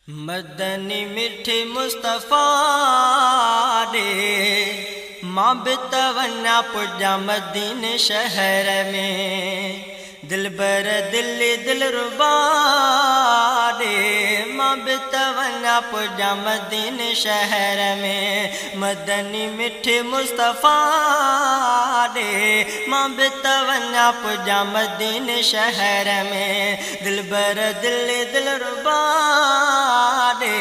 मदनी मिठे मुस्तफ़ा दे मां बितवन्ना पुजा मदीने शहर में दिलबर दिल दिलरुबा दे मां बितवन्ना पुजा मदीने शहर में मदनी मिठे मुस्तफ़ा दे मां बितवन्ना पुजा मदीने शहर में दिलबर दिल दिलरुबा दे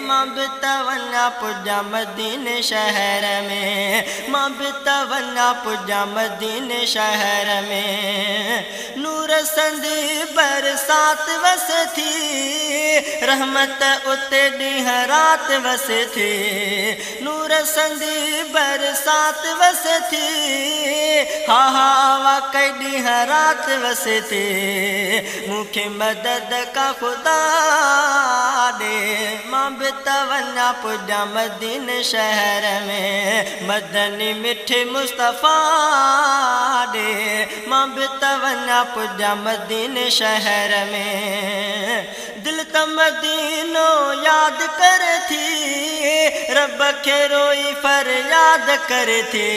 मां बितवन्ना पुजा मदीने शहर में मां बितवन्ना पुजा मदीने शहर में नूर संदी बरसात वस थी रहमत उते ॾींह रात वस थी नूर संदी बरसात वस थी हा हा वाकई ॾींह रात वस थी मूंखे मदद का खुदा दे मां बितवन्ना पुजा मदीने शहर में मदनी मिठे मुस्तफ़ा दे मां बितवन्ना पुजा मदीने शहर में दिल त मदीनो याद कर थी रब के रोई फरियाद कर थी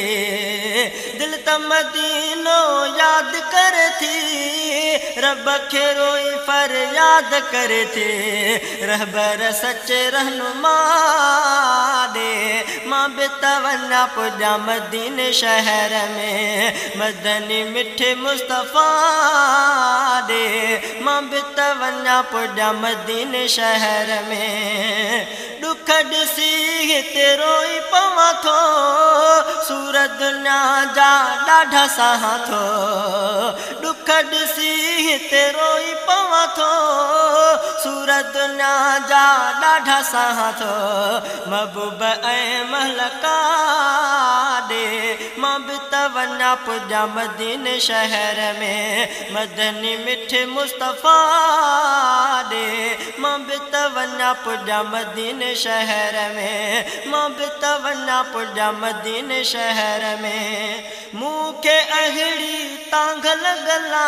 दिल त मदीनो याद कर थी रब के रोई फरियाद कर थी रहबर सच्चे रहनुमा दे मां बितवन्ना पुजा मदीने शहर में मदनी मिठे मुस्तफ़ा दे मां बितवन्ना पुजा मदीने शहर में दुख ॾिसी रोई पवां थो सूरत दुनिया जा ॾाढा साहा थो दुख ॾिसी रोई पवां थो सूरत दुनिया जा ॾाढा साहा थो महबूब ऐं महलका दे मां बितवन्ना पुजा मदीने शहर में मदनी मिठे मुस्तफ़ा दे मां बितवन्ना पुजा मदीने शहर में मां बितवन्ना पुजा मदीने शहर में मूंखे अहिड़ी तांग लॻला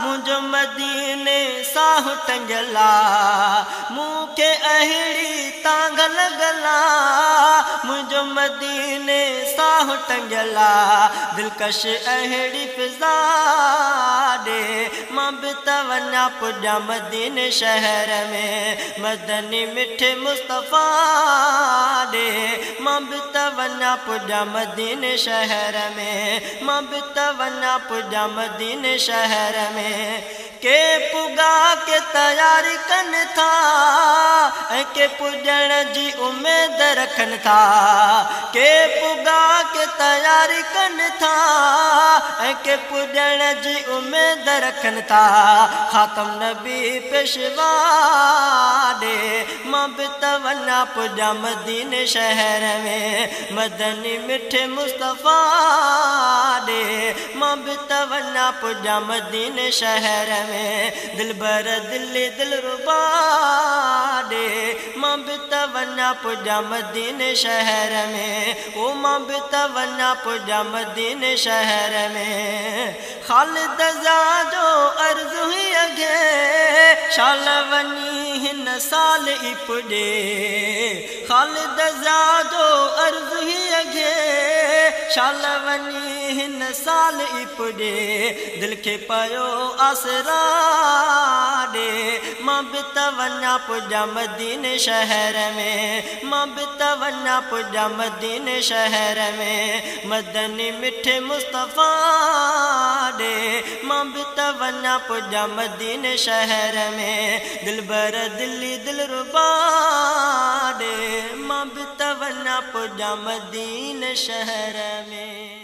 मुंहिंजो मदीने साहु टंगला मूंखे अहिड़ी तांग लॻला मुंहिंजो मदीने साहु टंगला दिलकश अहिड़ी फिज़ा दे मां बितवन्ना पुजा मदीने शहर में मदनी मिठे मुस्तफ़ा दे मां बितवन्ना पुजा मदीने शहर में मां बितवन्ना पुजा मदीने शहर में के पुगा के तैयारी कन था के पुजण जी उम्मीद रखन था के पुगा के तैयारी कन था के पुजण जी उम्मीद रखन था खातम नबी पेशवा दे मां बितवन्ना पुजा मदीने शहर में मदनी मिठे मुस्तफ़ा दे मां बितवन्ना पुजा मदीने शहर में दिलबर दिल दिलरुबा दे मां बितवन्ना पुजा मदीने शहर में ओ मां बितवन्ना पुजा मदीने शहर में खालिद जो अर्ज़ हुई अगे शाल वनी हिन साल इपुडे खालिद जो अर्ज़ हुई अगे शाल वनी हिन साल इपुडे दिल के पयो आसरा दे मां बितवन्ना पुजा मदीने शहर में मां बितवन्ना पुजा मदीने शहर में मदनी मिठे मुस्तफ़ा दे मां बितवन्ना पुजा मदीने शहर में दिलबर दिल दिलरुबा दे मां बितवन्ना पुजा मदीने शहर में।